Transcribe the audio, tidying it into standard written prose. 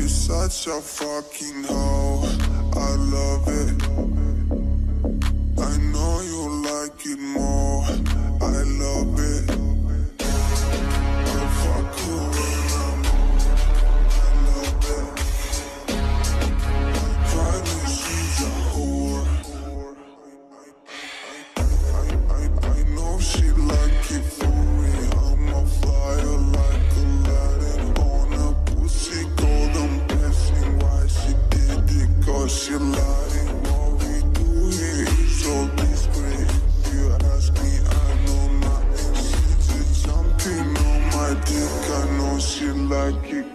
such a fucking hoe. I love it. I know you like it more. I love it. I fuck you when I'm I love it. Finally she's a whore. I know she like it for me. I'm a flyer like Aladdin on a pussy golden blessing. Why she did it? Cause she lying. What we do here is so discreet. If you ask me, I know nothing. She's jumping on my dick. I know she like it.